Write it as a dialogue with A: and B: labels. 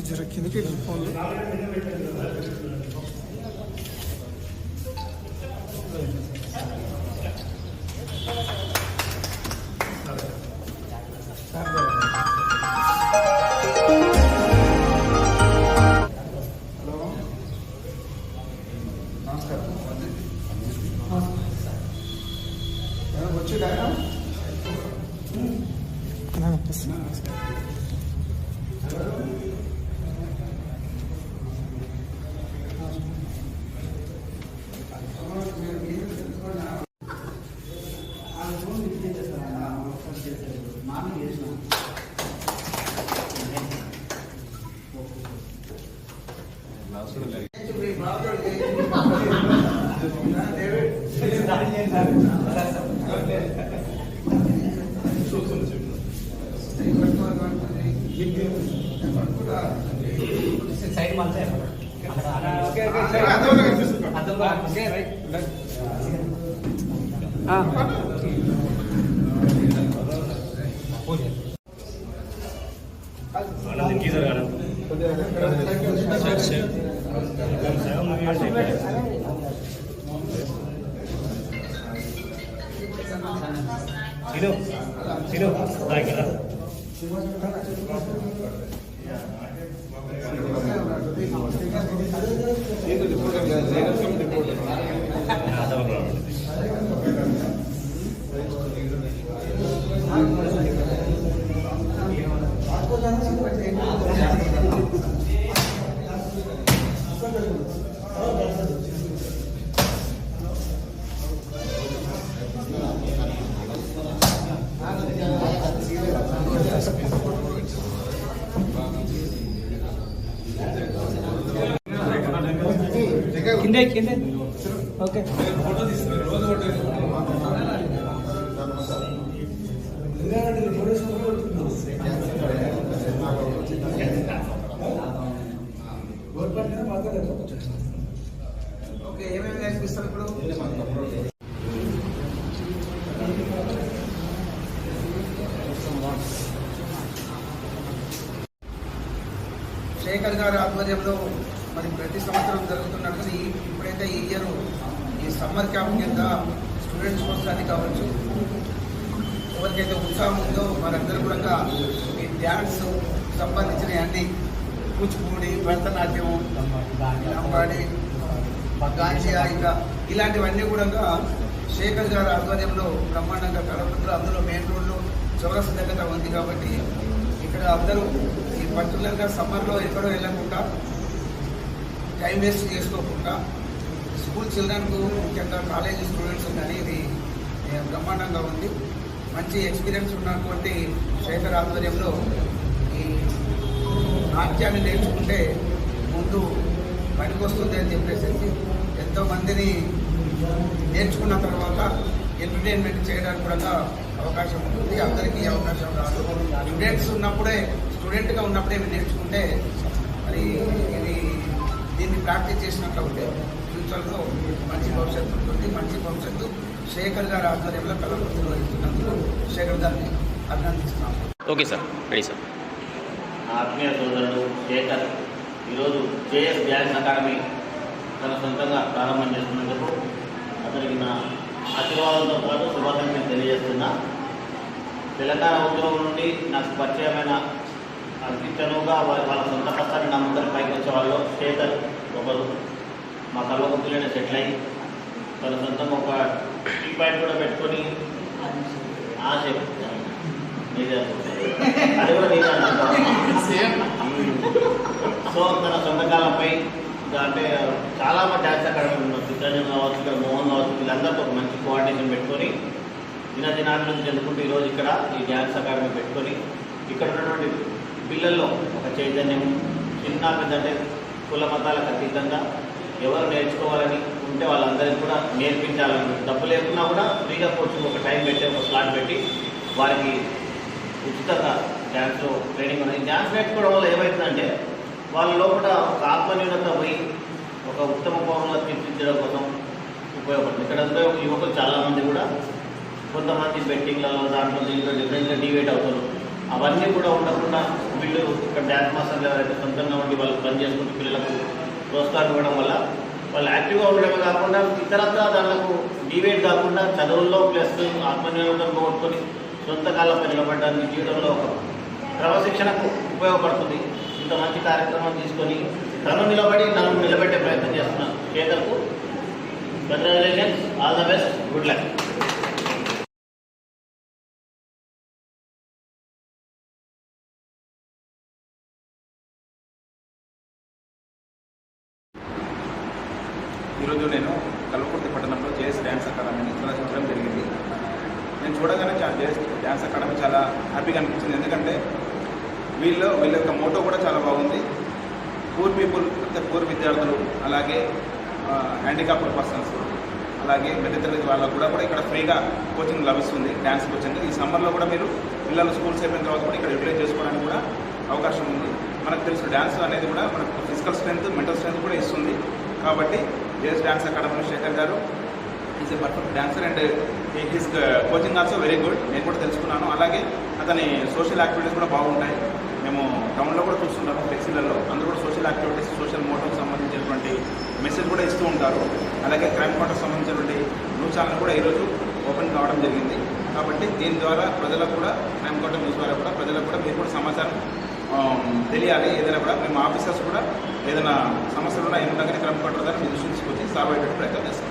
A: జర కిందకి ఫోన్లు
B: సైడ్ మళ్ళీ కింద ఓకే
A: ఏమేమి నేర్పిస్తారు ఇప్పుడు? శేఖర్ గారి ఆధ్వర్యంలో మరి ప్రతి సంవత్సరం జరుగుతున్నట్టు ఇప్పుడైతే ఈ ఇయర్ ఈ సమ్మర్ క్యాంప్ కింద స్టూడెంట్స్ కోసమని కావచ్చు, ఎవరికైతే ఉత్సాహం ఉందో వారందరూ కూడా ఈ డ్యాన్స్ సంబంధించిన అన్ని కూచిపూడి, భరతనాట్యం, లంబాడి, గాంజియా ఇంకా ఇలాంటివన్నీ కూడా శేఖర్ గారి ఆధ్వర్యంలో బ్రహ్మాండంగా కలపతులు అందులో మెయిన్ రోడ్లో చౌరస్తా దగ్గర ఉంది. కాబట్టి ఇక్కడ అందరూ ఈ పర్టికులర్గా సమ్మర్లో ఎక్కడో వెళ్ళకుండా టైం వేస్ట్ చేసుకోకుండా స్కూల్ చిల్డ్రన్కు ముఖ్యంగా కాలేజీ స్టూడెంట్స్ కానీ ఇది బ్రహ్మాండంగా ఉంది. మంచి ఎక్స్పీరియన్స్ ఉన్నటువంటి శేఖర్ ఆధ్వర్యంలో ఈ నాట్యాన్ని నేర్చుకుంటే ముందు పనికి వస్తుంది అని చెప్పేసి ఎంతోమందిని నేర్చుకున్న తర్వాత ఎంటర్టైన్మెంట్ చేయడానికి కూడా అవకాశం ఉంటుంది. అందరికీ అవకాశం రాదు. స్టూడెంట్గా ఉన్నప్పుడే నేర్చుకుంటే మరి ఇది దీన్ని ప్రాక్టీస్ చేసినట్లు ఉంటే ఫ్యూచర్లో మంచి భవిష్యత్తు ఉంటుంది. మంచి భవిష్యత్తు శేఖర్ గారి ఆధ్వర్యంలో కళాకృతులు ఇస్తున్నందుకు శేఖర్ గారిని అభినందిస్తున్నాము.
C: Okay sir, ready sir.
D: ఆత్మీయ సోదరుడు శేఖర్ ఈరోజు జేఎస్ డ్యాన్స్ అకాడమీ తన సొంతంగా ప్రారంభం చేస్తున్నందుకు అతనికి నా ఆశీర్వాదంతో పాటు శుభాకాంక్షలు తెలియజేస్తున్నా. తెలంగాణ ఉద్యోగం నుండి నాకు పరిచయమైన అతి చనువుగా వాళ్ళ సొంత కష్టాన్ని నా ముందర పైకి వచ్చే వాళ్ళు శేఖర్ ఒకరు. మా కళ్ళగుర్తులైన సెటిల్ అయ్యి తన సొంతంగా ఒక టీ పాయింట్ కూడా పెట్టుకొని ఆశ నీదే అది కూడా నీదే సో తన సొంత కాలంపై అంటే చాలా మంది డ్యాన్స్ అకాడమీ ఉన్నారు. చిత్రంజన్ కావచ్చు, ఇక్కడ మోహన్ కావచ్చు, వీళ్ళందరితో ఒక మంచి కోఆర్డినేషన్ పెట్టుకొని దినాల నుంచి చెందుకుంటూ ఈరోజు ఇక్కడ ఈ డ్యాన్స్ అకాడమీ పెట్టుకొని ఇక్కడ ఉన్నటువంటి పిల్లల్లో ఒక చైతన్యం చిన్న పెద్దంటే కుల మతాలకు అతీతంగా ఎవరు నేర్చుకోవాలని ఉంటే వాళ్ళందరికీ కూడా నేర్పించాలని, డబ్బు లేకున్నా కూడా ఫ్రీగా కోచింగ్ ఒక టైం పెట్టి ఒక స్లాట్ పెట్టి వారికి ఉచితంగా డ్యాన్స్లో ట్రైనింగ్ అనేది. డ్యాన్స్ నేర్చుకోవడం వల్ల ఏమవుతుందంటే వాళ్ళ లోపల ఒక ఆత్మన్యూనత పోయి ఒక ఉత్తమ పౌరులుగా తీర్చిదిద్దడం కోసం ఉపయోగపడుతుంది. ఇక్కడ యువకులు చాలామంది కూడా కొంతమంది బెట్టింగ్లలో దాంట్లో దీంట్లో డిఫరెంట్గా డివేట్ అవుతారు. అవన్నీ కూడా ఉండకుండా వీళ్ళు ఇక్కడ డ్యాన్స్ మాస్టర్లు ఎవరైతే సొంతంగా ఉండి వాళ్ళు పని చేసుకుంటూ పిల్లలకు ప్రోత్సాహం ఇవ్వడం వల్ల వాళ్ళు యాక్టివ్గా ఉండడమే కాకుండా ఇతరత్రా దానికి డివేట్ కాకుండా చదువుల్లో ప్లస్ ఆత్మనిర్భరం పోగొట్టుకొని సొంత కాళ్ళపై నిలబడడానికి జీవితంలో ఒక క్రమశిక్షణకు ఉపయోగపడుతుంది. ఇంత మంచి కార్యక్రమం తీసుకొని నన్ను నిలబెట్టే ప్రయత్నం చేస్తున్నాను. శేఖర్కు congratulations, all the best, good luck.
C: ఈరోజు నేను కల్వకుర్తి పట్టణంలో జేఎస్ డ్యాన్స్ అకాడమీని చూడడం జరిగింది. నేను చూడగానే జేఎస్ డ్యాన్స్ అకాడమీ చాలా హ్యాపీగా అనిపించింది. ఎందుకంటే వీళ్ళ యొక్క మోటో కూడా చాలా బాగుంది. పూర్ పీపుల్ అంటే పూర్ విద్యార్థులు, అలాగే హ్యాండిక్యాప్డ్ పర్సన్స్, అలాగే మధ్యతరగతి వాళ్ళకు కూడా ఇక్కడ ఫ్రీగా కోచింగ్ లభిస్తుంది, డ్యాన్స్ కోచింగ్. ఈ సమ్మర్లో కూడా మీరు పిల్లలు స్కూల్స్ అయిపోయిన తర్వాత కూడా ఇక్కడ యూటిలైజ్ చేసుకోవడానికి కూడా అవకాశం ఉంది. మనకు తెలుసు డ్యాన్స్ అనేది కూడా మనకు ఫిజికల్ స్ట్రెంత్, మెంటల్ స్ట్రెంత్ కూడా ఇస్తుంది. కాబట్టి జేఎస్ డ్యాన్స్ అకాడమీ శేఖర్ గారు is a perfect dancer and his coaching also very good. నేను కూడా తెలుసుకున్నాను. అలాగే అతని సోషల్ యాక్టివిటీస్ కూడా బాగుంటాయి. మేము టౌన్లో కూడా చూస్తున్నాము, ఫ్లెక్సీలలో అందరూ కూడా సోషల్ యాక్టివిటీస్, సోషల్ మోటోకి సంబంధించినటువంటి మెసేజ్ కూడా ఇస్తూ ఉంటారు. అలాగే క్రైమ్ కౌంటర్కి సంబంధించినటువంటి న్యూస్ ఛానల్ కూడా ఈరోజు ఓపెన్ కావడం జరిగింది. కాబట్టి దీని ద్వారా ప్రజలకు కూడా, క్రైమ్ కౌంటర్ న్యూస్ ద్వారా కూడా ప్రజలకు కూడా మీరు కూడా సమాచారం తెలియాలి. ఏదైనా కూడా మేము ఆఫీసర్స్ కూడా ఏదైనా సమస్యలు ఉన్నా ఏమున్నా కానీ క్రైమ్ కౌంటర్ ద్వారా మీ దృష్టి తీసుకొచ్చి సాల్వ్ అయ్యేటట్టు ప్రయత్నం చేస్తాం.